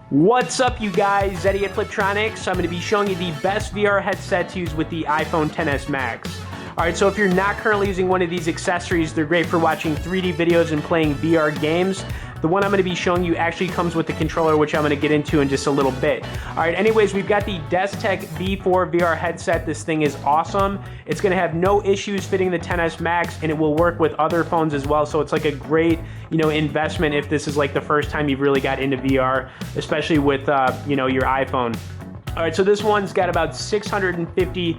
What's up, you guys? Eddie at Fliptroniks. I'm going to be showing you the best VR headset to use with the iPhone XS Max. Alright, so if you're not currently using one of these accessories, they're great for watching 3D videos and playing VR games. The one I'm going to be showing you actually comes with the controller, which I'm going to get into in just a little bit. Alright, anyways, we've got the Desktek V4 VR headset. This thing is awesome. It's going to have no issues fitting the XS Max, and it will work with other phones as well, so it's like a great, investment if this is like the first time you've really got into VR, especially with, your iPhone. Alright, so this one's got about 650,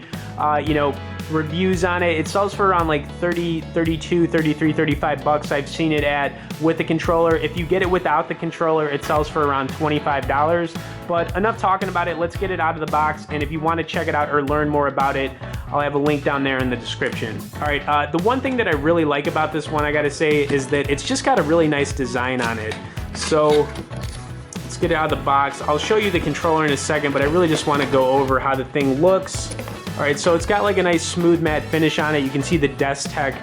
reviews on it. It sells for around like 30, 32, 33, 35 bucks. I've seen it at with the controller. If you get it without the controller, it sells for around $25. But enough talking about it. Let's get it out of the box. And if you want to check it out or learn more about it, I'll have a link down there in the description. All right, the one thing that I really like about this one, I gotta say, is that it's just got a really nice design on it. So let's get it out of the box. I'll show you the controller in a second, but I really just want to go over how the thing looks. All right, so it's got like a nice smooth matte finish on it. You can see the Desktek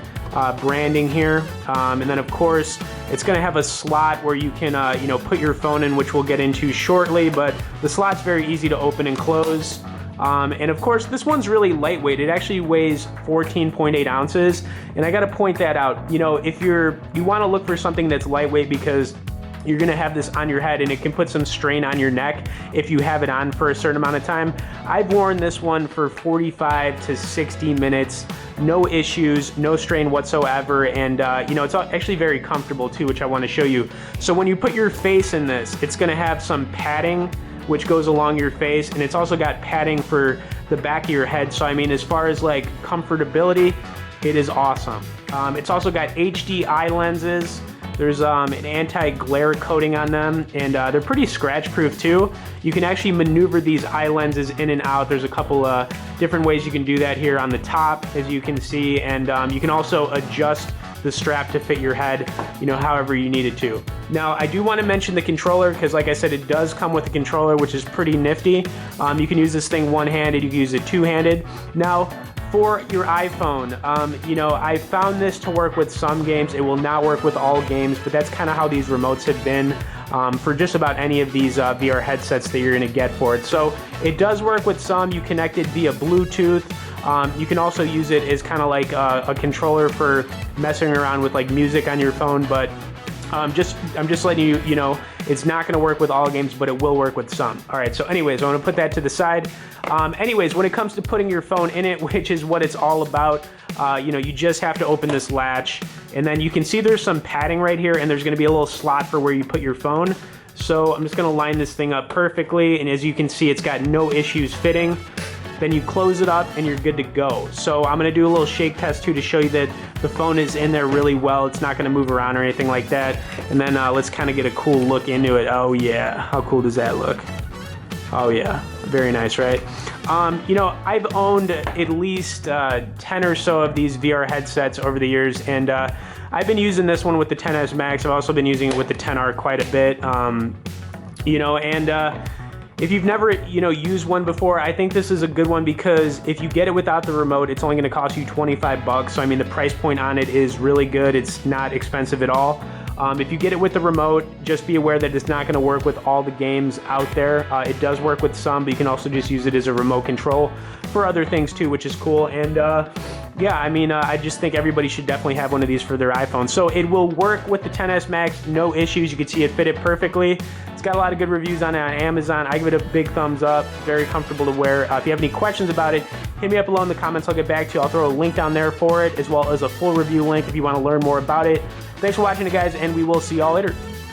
branding here. And then of course, it's gonna have a slot where you can put your phone in, which we'll get into shortly, but the slot's very easy to open and close. And of course, this one's really lightweight. It actually weighs 14.8 ounces. And I gotta point that out. If you wanna look for something that's lightweight, because you're gonna have this on your head and it can put some strain on your neck if you have it on for a certain amount of time. I've worn this one for 45 to 60 minutes, no issues, no strain whatsoever, and it's actually very comfortable too, which I wanna show you. So when you put your face in this, it's gonna have some padding which goes along your face, and it's also got padding for the back of your head. So I mean, as far as like comfortability, it is awesome. It's also got HD eye lenses. There's an anti-glare coating on them, and they're pretty scratch-proof too. You can actually maneuver these eye lenses in and out. There's a couple different ways you can do that here on the top, as you can see, and you can also adjust the strap to fit your head, however you need it to. Now, I do want to mention the controller, because like I said, it does come with a controller, which is pretty nifty. You can use this thing one-handed, you can use it two-handed. Now, for your iPhone, I found this to work with some games. It will not work with all games, but that's kind of how these remotes have been for just about any of these VR headsets that you're gonna get for it. So it does work with some. You connect it via Bluetooth. You can also use it as kind of like a controller for messing around with like music on your phone, but I'm just letting you know it's not going to work with all games, but it will work with some. All right, so anyways, I want to put that to the side. Anyways, when it comes to putting your phone in it, which is what it's all about, you just have to open this latch, and then you can see there's some padding right here, and there's going to be a little slot for where you put your phone. So I'm just going to line this thing up perfectly, and as you can see, it's got no issues fitting. Then you close it up and you're good to go. So I'm gonna do a little shake test too to show you that the phone is in there really well. It's not gonna move around or anything like that. And then let's kind of get a cool look into it. Oh yeah, how cool does that look? Oh yeah, very nice, right? I've owned at least 10 or so of these VR headsets over the years, and I've been using this one with the XS Max. I've also been using it with the XR quite a bit, if you've never, used one before, I think this is a good one, because if you get it without the remote, it's only going to cost you 25 bucks. So I mean, the price point on it is really good. It's not expensive at all. If you get it with the remote, just be aware that it's not going to work with all the games out there. It does work with some, but you can also just use it as a remote control for other things too, which is cool. And yeah, I mean, I just think everybody should definitely have one of these for their iPhone. So it will work with the XS Max, no issues. You can see it fit it perfectly. It's got a lot of good reviews on it on Amazon. I give it a big thumbs up. Very comfortable to wear. If you have any questions about it, hit me up below in the comments. I'll get back to you. I'll throw a link down there for it, as well as a full review link if you want to learn more about it. Thanks for watching it, guys, and we will see y'all later.